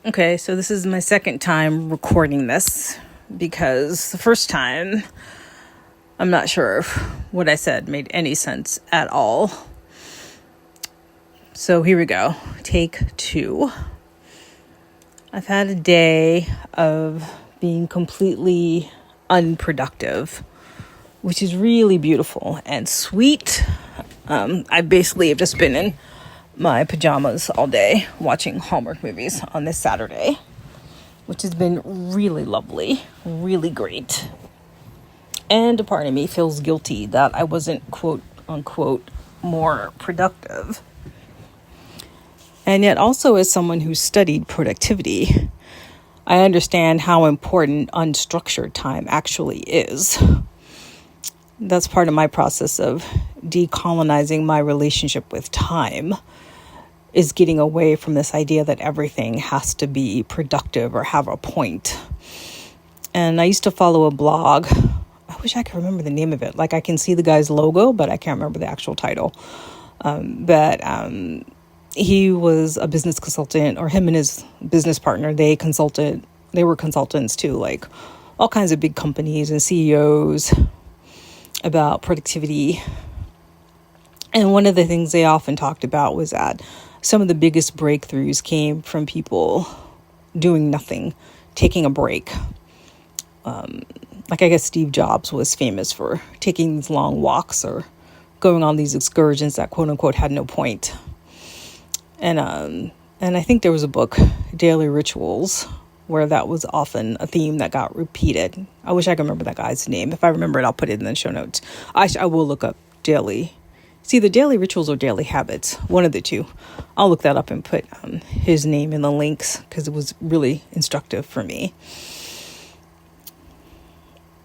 Okay, so this is my second time recording this because the first time, I'm not sure if what I said made any sense at all. So here we go. Take 2. I've had a day of being completely unproductive, which is really beautiful and sweet. I basically have just been in my pajamas all day watching Hallmark movies on this Saturday, which has been really lovely, really great. And a part of me feels guilty that I wasn't quote unquote more productive. And yet also, as someone who studied productivity, I understand how important unstructured time actually is. That's part of my process of decolonizing my relationship with time, is getting away from this idea that everything has to be productive or have a point. And I used to follow a blog. I wish I could remember the name of it. Like, I can see the guy's logo, but I can't remember the actual title. But he was a business consultant, or him and his business partner, they were consultants to like all kinds of big companies and CEOs about productivity. And one of the things they often talked about was that some of the biggest breakthroughs came from people doing nothing, taking a break. Like, I guess Steve Jobs was famous for taking these long walks or going on these excursions that quote unquote had no point. And I think there was a book, Daily Rituals, where that was often a theme that got repeated. I wish I could remember that guy's name. If I remember it, I'll put it in the show notes. I will look up daily. It's either Daily Rituals or Daily Habits, one of the two. I'll look that up and put his name in the links because it was really instructive for me.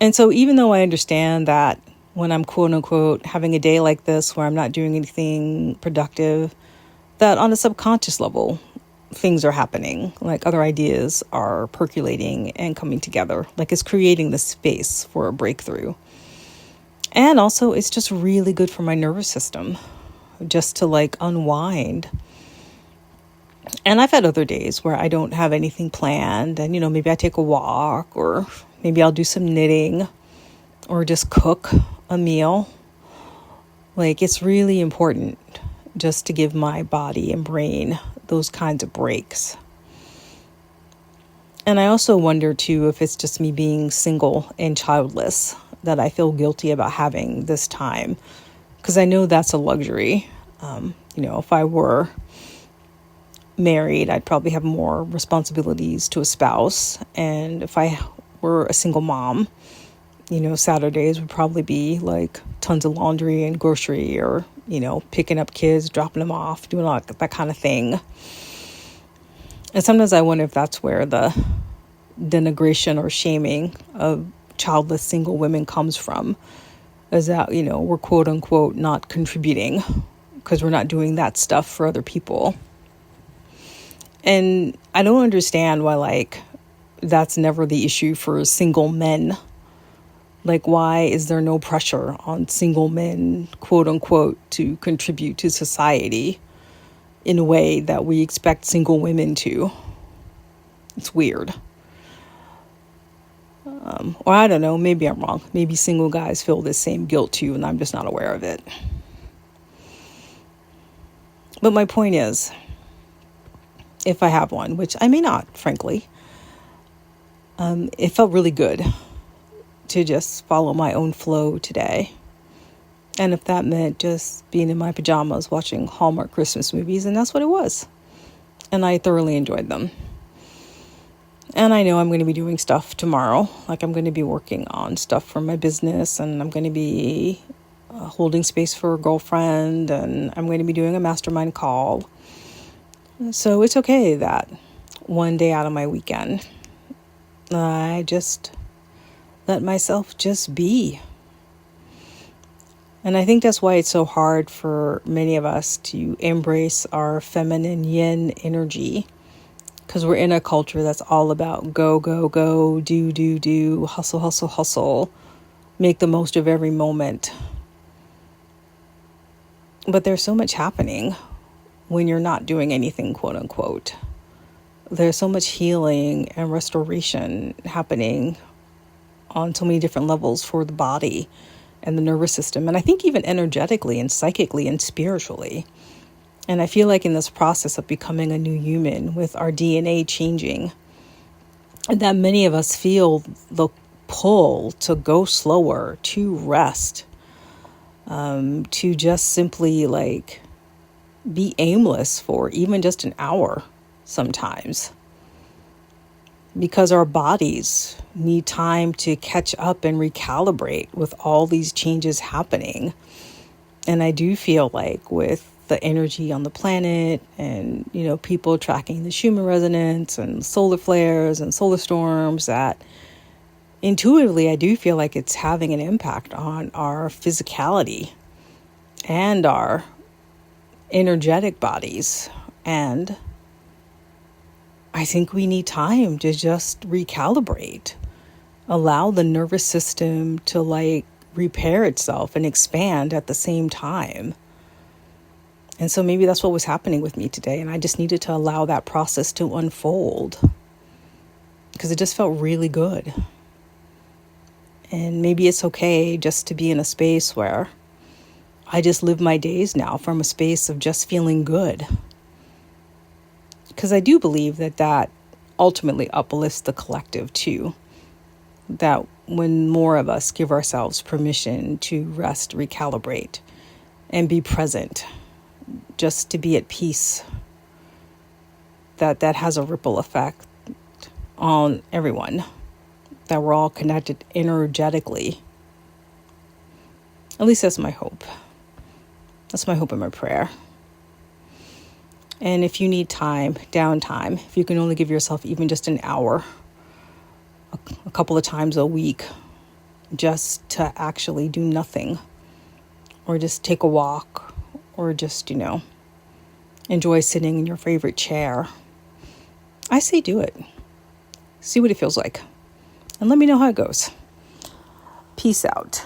And so even though I understand that when I'm quote unquote having a day like this where I'm not doing anything productive, that on a subconscious level, things are happening, like other ideas are percolating and coming together, like it's creating the space for a breakthrough. And also, it's just really good for my nervous system, just to like unwind. And I've had other days where I don't have anything planned, and maybe I take a walk, or maybe I'll do some knitting, or just cook a meal. Like, it's really important just to give my body and brain those kinds of breaks. And I also wonder too if it's just me being single and childless that I feel guilty about having this time, because I know that's a luxury. If I were married, I'd probably have more responsibilities to a spouse, and if I were a single mom, Saturdays would probably be like tons of laundry and grocery, or picking up kids, dropping them off, doing all that kind of thing. And sometimes I wonder if that's where the denigration or shaming of childless single women comes from, is that, we're quote unquote not contributing because we're not doing that stuff for other people. And I don't understand why, that's never the issue for single men. Like, why is there no pressure on single men, quote unquote, to contribute to society in a way that we expect single women to? It's weird. Or I don't know, maybe I'm wrong. Maybe single guys feel this same guilt too, and I'm just not aware of it. But my point is, if I have one, which I may not, frankly, it felt really good to just follow my own flow today. And if that meant just being in my pajamas watching Hallmark Christmas movies, and that's what it was. And I thoroughly enjoyed them. And I know I'm going to be doing stuff tomorrow. Like, I'm going to be working on stuff for my business, and I'm going to be holding space for a girlfriend, and I'm going to be doing a mastermind call. So it's okay that one day out of my weekend, I just let myself just be. And I think that's why it's so hard for many of us to embrace our feminine yin energy, because we're in a culture that's all about go, go, go, do, hustle, hustle, hustle, make the most of every moment. But there's so much happening when you're not doing anything, quote unquote. there's so much healing and restoration happening on so many different levels for the body and the nervous system. And I think even energetically and psychically and spiritually. And I feel like in this process of becoming a new human with our DNA changing, and that many of us feel the pull to go slower, to rest, to just simply like be aimless for even just an hour sometimes. Because our bodies need time to catch up and recalibrate with all these changes happening. And I do feel like with the energy on the planet and, people tracking the Schumann resonance and solar flares and solar storms, that intuitively I do feel like it's having an impact on our physicality and our energetic bodies. And I think we need time to just recalibrate, allow the nervous system to like repair itself and expand at the same time. And so maybe that's what was happening with me today. And I just needed to allow that process to unfold because it just felt really good. And maybe it's okay just to be in a space where I just live my days now from a space of just feeling good. Because I do believe that ultimately uplifts the collective too. That when more of us give ourselves permission to rest, recalibrate, and be present, just to be at peace, that has a ripple effect on everyone. That we're all connected energetically. At least that's my hope. That's my hope and my prayer. And if you need time, downtime, if you can only give yourself even just an hour, a couple of times a week, just to actually do nothing, or just take a walk, or just, enjoy sitting in your favorite chair, I say do it. See what it feels like. And let me know how it goes. Peace out.